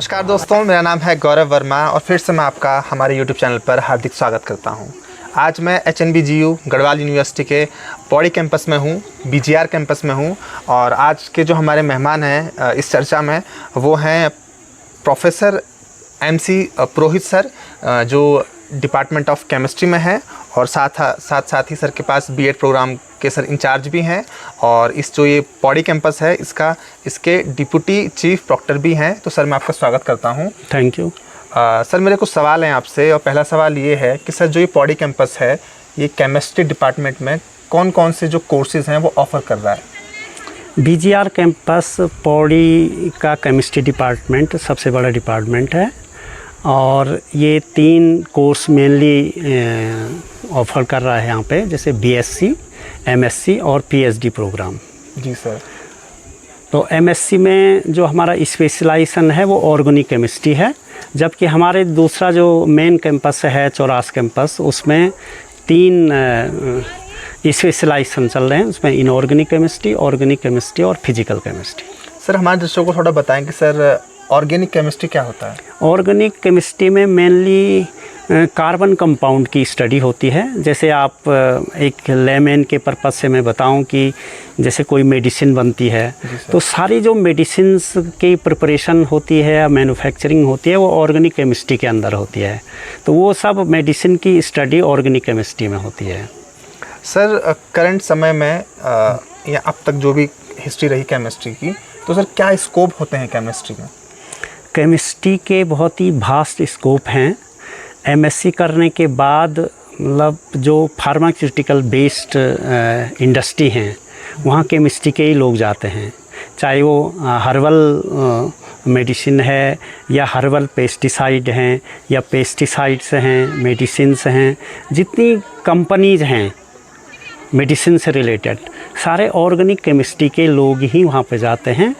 नमस्कार दोस्तों, मेरा नाम है गौरव वर्मा और फिर से मैं आपका हमारे YouTube चैनल पर हार्दिक स्वागत करता हूं। आज मैं HNBGU गढ़वाल यूनिवर्सिटी के पौड़ी कैंपस में हूं, BGR कैंपस में हूं और आज के जो हमारे मेहमान हैं इस चर्चा में वो हैं प्रोफेसर MC पुरोहित सर, जो डिपार्टमेंट ऑफ केमिस्ट्री में हैं और साथ ही सर के पास B.Ed प्रोग्राम के सर इंचार्ज भी हैं और इस जो ये पौड़ी कैंपस है इसके डिप्टी चीफ प्रॉक्टर भी हैं। तो सर मैं आपका स्वागत करता हूं। Thank you. सर मेरे कुछ सवाल हैं आपसे और पहला सवाल ये है कि सर जो ये पौड़ी कैंपस है ये केमिस्ट्री डिपार्टमेंट में कौन कौन से जो कोर्सेज़ हैं वो ऑफ़र कर रहा है? BGR कैंपस पौड़ी का केमिस्ट्री डिपार्टमेंट सबसे बड़ा डिपार्टमेंट है और ये 3 कोर्स मेनली ऑफ़र कर रहा है यहाँ पे, जैसे BSc, MSc और PhD प्रोग्राम। जी सर। तो MSc में जो हमारा स्पेशलाइजेशन है वो ऑर्गेनिक केमिस्ट्री है, जबकि हमारे दूसरा जो मेन कैंपस है चौरास कैंपस, उसमें 3 स्पेशलाइजेशन चल रहे हैं। उसमें इनऑर्गेनिक केमिस्ट्री, ऑर्गेनिक केमिस्ट्री और फिजिकल केमिस्ट्री। सर हमारे दर्शकों को थोड़ा बताएं कि सर ऑर्गेनिक केमिस्ट्री क्या होता है? ऑर्गेनिक केमिस्ट्री में मेनली कार्बन कंपाउंड की स्टडी होती है। जैसे आप एक लेमैन के पर्पज़ से मैं बताऊं कि जैसे कोई मेडिसिन बनती है तो सारी जो मेडिसिन्स की प्रिपरेशन होती है या मैन्युफैक्चरिंग होती है वो ऑर्गेनिक केमिस्ट्री के अंदर होती है। तो वो सब मेडिसिन की स्टडी ऑर्गेनिक केमिस्ट्री में होती है। सर करंट समय में या अब तक जो भी हिस्ट्री रही केमिस्ट्री की, तो सर क्या स्कोप होते हैं केमिस्ट्री में? केमिस्ट्री के बहुत ही वास्ट स्कोप हैं। MSc करने के बाद मतलब जो फार्मास्यूटिकल बेस्ड इंडस्ट्री हैं वहाँ केमिस्ट्री के ही लोग जाते हैं, चाहे वो हर्बल मेडिसिन है या हर्बल पेस्टिसाइड हैं या पेस्टिसाइड्स हैं, मेडिसिन्स हैं, जितनी कंपनीज़ हैं मेडिसिन से रिलेटेड सारे ऑर्गेनिक केमिस्ट्री के लोग ही वहाँ पे जाते हैं।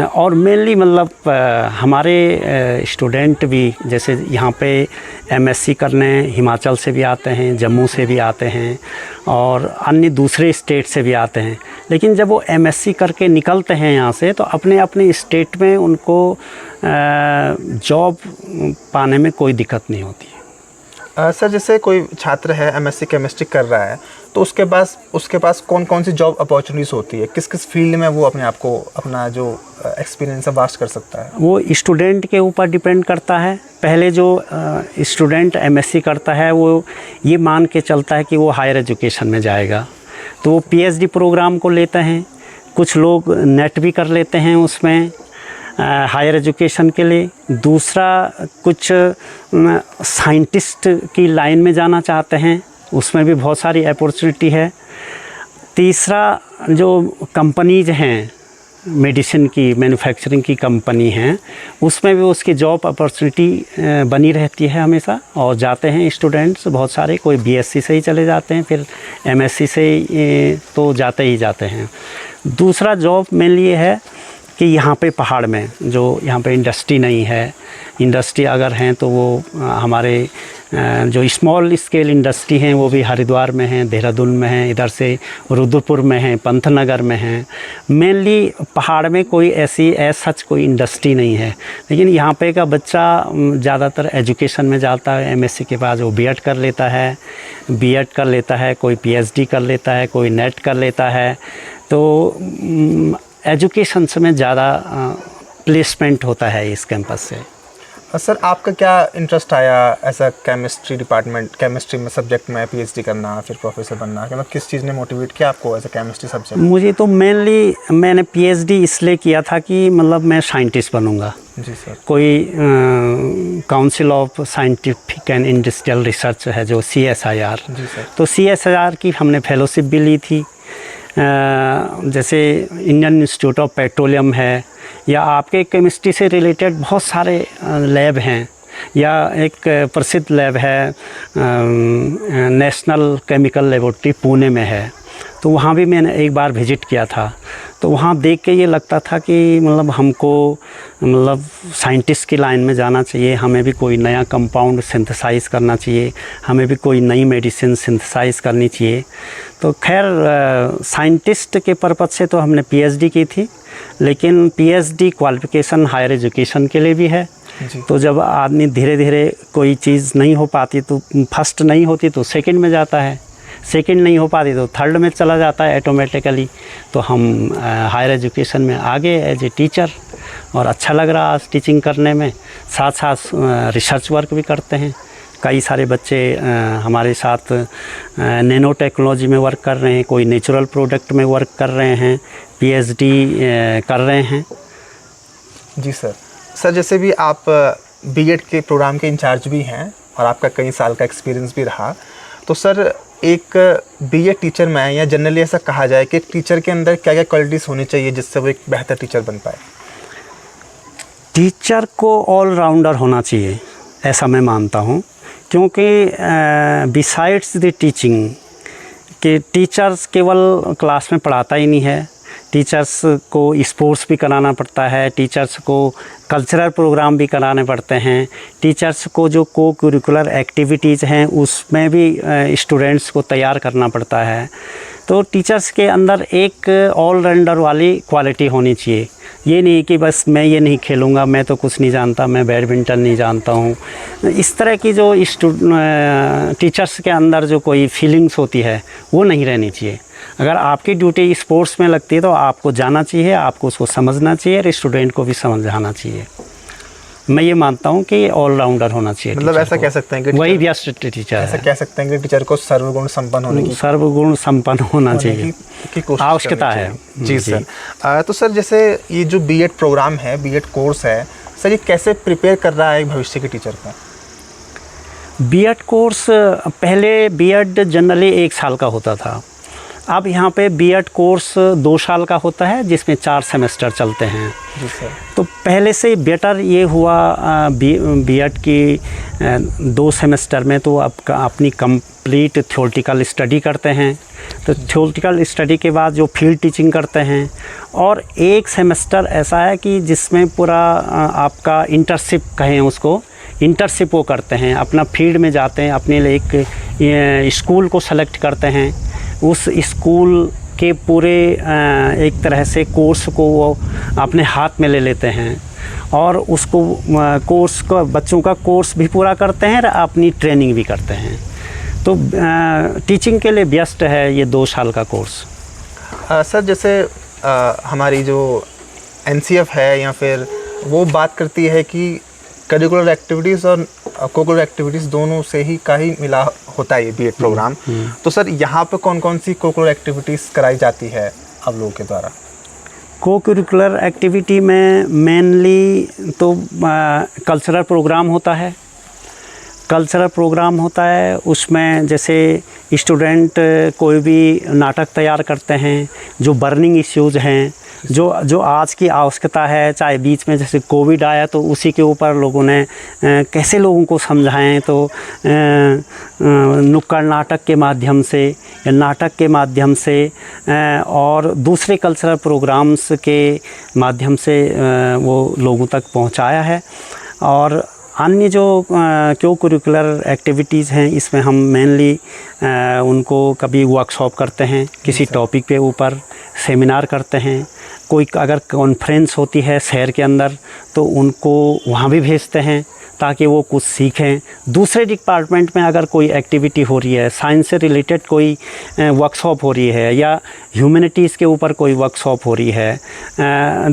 और मेनली मतलब हमारे स्टूडेंट भी जैसे यहाँ पे MSc करने हिमाचल से भी आते हैं, जम्मू से भी आते हैं और अन्य दूसरे स्टेट से भी आते हैं। लेकिन जब वो MSc करके निकलते हैं यहाँ से तो अपने अपने स्टेट में उनको जॉब पाने में कोई दिक्कत नहीं होती है। सर जैसे कोई छात्र है MSc केमिस्ट्री कर रहा है तो उसके पास कौन कौन सी जॉब अपॉर्चुनिटीज़ होती है, किस किस फील्ड में वो अपना जो एक्सपीरियंस है वास्ट कर सकता है? वो स्टूडेंट के ऊपर डिपेंड करता है। पहले जो स्टूडेंट MSc करता है वो ये मान के चलता है कि वो हायर एजुकेशन में जाएगा तो वो PhD प्रोग्राम को लेते हैं। कुछ लोग नेट भी कर लेते हैं उसमें हायर एजुकेशन के लिए। दूसरा कुछ साइंटिस्ट की लाइन में जाना चाहते हैं, उसमें भी बहुत सारी अपॉर्चुनिटी है। तीसरा जो कंपनीज हैं मेडिसिन की मैन्युफैक्चरिंग की कंपनी हैं उसमें भी उसकी जॉब अपॉर्चुनिटी बनी रहती है हमेशा और जाते हैं स्टूडेंट्स बहुत सारे। कोई BSc से ही चले जाते हैं, फिर MSc से तो जाते ही जाते हैं। दूसरा जॉब मेनली ये है कि यहाँ पे पहाड़ में जो यहाँ पे इंडस्ट्री नहीं है, इंडस्ट्री अगर हैं तो वो हमारे जो स्मॉल स्केल इंडस्ट्री हैं वो भी हरिद्वार में हैं, देहरादून में हैं, इधर से रुद्रपुर में हैं, पंतनगर में हैं। मेनली पहाड़ में कोई ऐसी सच कोई इंडस्ट्री नहीं है। लेकिन यहाँ पे का बच्चा ज़्यादातर एजुकेशन में जाता है। MSc के बाद वो B.Ed कर लेता है, B.Ed कर लेता है, कोई PhD कर लेता है, कोई नेट कर लेता है। तो एजुकेशन में ज़्यादा प्लेसमेंट होता है इस कैंपस से। सर आपका क्या इंटरेस्ट आया ऐसा केमिस्ट्री डिपार्टमेंट, केमिस्ट्री में सब्जेक्ट में PhD करना फिर प्रोफेसर बनना? मतलब किस चीज़ ने मोटिवेट किया आपको ऐसा केमिस्ट्री सब्जेक्ट? मुझे तो मेनली मैंने PhD इसलिए किया था कि मतलब मैं साइंटिस्ट बनूंगा। जी सर। कोई council of scientific and industrial research है जो CSIR, जी सर। तो CSIR की हमने फेलोशिप भी ली थी। जैसे इंडियन इंस्टीट्यूट ऑफ पेट्रोलियम है या आपके केमिस्ट्री से रिलेटेड बहुत सारे लैब हैं, या एक प्रसिद्ध लैब है नेशनल केमिकल लेबोरेटरी पुणे में है। तो वहाँ भी मैंने एक बार विज़िट किया था। तो वहाँ देख के ये लगता था कि मतलब हमको मतलब साइंटिस्ट की लाइन में जाना चाहिए, हमें भी कोई नया कंपाउंड सिंथेसाइज़ करना चाहिए, हमें भी कोई नई मेडिसिन सिंथेसाइज़ करनी चाहिए। तो खैर साइंटिस्ट के पर्पज़ से तो हमने पीएचडी की थी, लेकिन पीएचडी क्वालिफ़िकेशन हायर एजुकेशन के लिए भी है। तो जब आदमी धीरे धीरे कोई चीज़ नहीं हो पाती तो फर्स्ट नहीं होती तो सेकंड में जाता है, सेकंड नहीं हो पाती तो थर्ड में चला जाता है ऑटोमेटिकली। तो हम हायर एजुकेशन में आगे एज ए टीचर, और अच्छा लग रहा आज टीचिंग करने में। साथ साथ रिसर्च वर्क भी करते हैं। कई सारे बच्चे हमारे साथ नैनो टेक्नोलॉजी में वर्क कर रहे हैं, कोई नेचुरल प्रोडक्ट में वर्क कर रहे हैं, पीएचडी कर रहे हैं। जी सर। सर जैसे भी आप बीएड के प्रोग्राम के इंचार्ज भी हैं और आपका कई साल का एक्सपीरियंस भी रहा, तो सर एक बीएड टीचर में या जनरली ऐसा कहा जाए कि एक टीचर के अंदर क्या क्या क्वालिटीज़ होनी चाहिए जिससे वो एक बेहतर टीचर बन पाए? टीचर को ऑलराउंडर होना चाहिए, ऐसा मैं मानता हूँ। क्योंकि बिसाइड्स द टीचिंग कि टीचर्स केवल क्लास में पढ़ाता ही नहीं है, टीचर्स को स्पोर्ट्स भी कराना पड़ता है, टीचर्स को कल्चरल प्रोग्राम भी कराने पड़ते हैं, टीचर्स को जो को करिकुलर एक्टिविटीज़ हैं उसमें भी स्टूडेंट्स को तैयार करना पड़ता है। तो टीचर्स के अंदर एक ऑलराउंडर वाली क्वालिटी होनी चाहिए। ये नहीं कि बस मैं ये नहीं खेलूँगा, मैं तो कुछ नहीं जानता, मैं बैडमिंटन नहीं जानता हूँ। इस तरह की जो टीचर्स के अंदर जो कोई फीलिंग्स होती है वो नहीं रहनी चाहिए। अगर आपकी ड्यूटी स्पोर्ट्स में लगती है तो आपको जाना चाहिए, आपको उसको समझना चाहिए और स्टूडेंट को भी समझाना चाहिए। मैं ये मानता हूँ कि ऑलराउंडर होना चाहिए। मतलब ऐसा कह सकते हैं कि वही बेस्ट टीचर ऐसा कह सकते हैं कि टीचर को सर्वगुण संपन्न होना चाहिए की कोशिश आवश्यकता है। जी सर। तो सर जैसे ये जो बीएड प्रोग्राम है, बीएड कोर्स है, सर ये कैसे प्रिपेयर कर रहा है भविष्य के टीचर को? बीएड कोर्स पहले बीएड जनरली 1 साल का होता था, अब यहाँ पे बीएड कोर्स 2 साल का होता है जिसमें 4 सेमेस्टर चलते हैं। जी सर। तो पहले से बेटर ये हुआ बीएड की 2 सेमेस्टर में तो अपनी कंप्लीट थ्योरेटिकल स्टडी करते हैं। तो थ्योरेटिकल स्टडी के बाद जो फील्ड टीचिंग करते हैं, और 1 सेमेस्टर ऐसा है कि जिसमें पूरा आपका इंटर्नशिप कहें उसको, इंटर्नशिप वो करते हैं, अपना फील्ड में जाते हैं, अपने लिए एक स्कूल को सेलेक्ट करते हैं, उस स्कूल के पूरे एक तरह से कोर्स को वो अपने हाथ में ले लेते हैं और उसको कोर्स का बच्चों का कोर्स भी पूरा करते हैं और अपनी ट्रेनिंग भी करते हैं। तो टीचिंग के लिए बेस्ट है ये 2 साल का कोर्स। सर जैसे हमारी जो एनसीएफ है या फिर वो बात करती है कि करिकुलर एक्टिविटीज़ और कोकुलर एक्टिविटीज़ दोनों से ही का ही मिला होता है ये बीएड प्रोग्राम। तो सर यहाँ पे कौन कौन सी कोकुलर एक्टिविटीज़ कराई जाती है आप लोगों के द्वारा? को करिकुलर एक्टिविटी में मेनली तो कल्चरल प्रोग्राम होता है। कल्चरल प्रोग्राम होता है उसमें जैसे स्टूडेंट कोई भी नाटक तैयार करते हैं, जो बर्निंग इश्यूज़ हैं, जो आज की आवश्यकता है, चाहे बीच में जैसे कोविड आया तो उसी के ऊपर लोगों ने कैसे लोगों को समझाएं, तो नुक्कड़ नाटक के माध्यम से या नाटक के माध्यम से और दूसरे कल्चरल प्रोग्राम्स के माध्यम से वो लोगों तक पहुंचाया है। और अन्य जो को करिकुलर एक्टिविटीज़ हैं इसमें हम मेनली उनको कभी वर्कशॉप करते हैं, किसी टॉपिक पे ऊपर सेमिनार करते हैं, कोई अगर कॉन्फ्रेंस होती है शहर के अंदर तो उनको वहाँ भी भेजते हैं ताकि वो कुछ सीखें। दूसरे डिपार्टमेंट में अगर कोई एक्टिविटी हो रही है, साइंस से रिलेटेड कोई वर्कशॉप हो रही है या ह्यूमैनिटीज़ के ऊपर कोई वर्कशॉप हो रही है,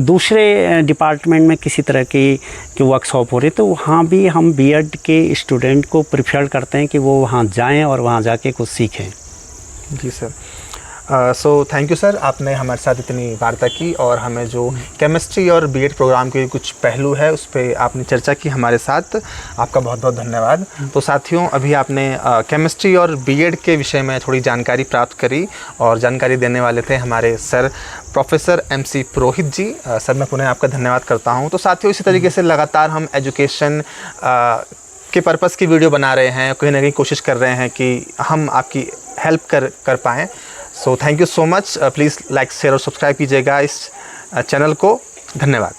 दूसरे डिपार्टमेंट में किसी तरह की वर्कशॉप हो रही है, तो वहाँ भी हम बीएड के स्टूडेंट को प्रेफर करते हैं कि वो वहाँ जाएं और वहाँ जाके कुछ सीखें। जी sir. So thank you sir, आपने हमारे साथ इतनी वार्ता की और हमें जो केमिस्ट्री और बीएड प्रोग्राम के कुछ पहलू है उस पर आपने चर्चा की हमारे साथ, आपका बहुत बहुत धन्यवाद। तो साथियों, अभी आपने केमिस्ट्री और बीएड के विषय में थोड़ी जानकारी प्राप्त करी और जानकारी देने वाले थे हमारे सर प्रोफेसर MC पुरोहित जी। सर मैं पुनः आपका धन्यवाद करता हूँ। तो साथियों, इसी तरीके से लगातार हम एजुकेशन के पर्पज़ की वीडियो बना रहे हैं, कहीं ना कहीं कोशिश कर रहे हैं कि हम आपकी हेल्प कर पाएँ। सो thank you so much. Please like share और सब्सक्राइब कीजिएगा इस चैनल को। धन्यवाद।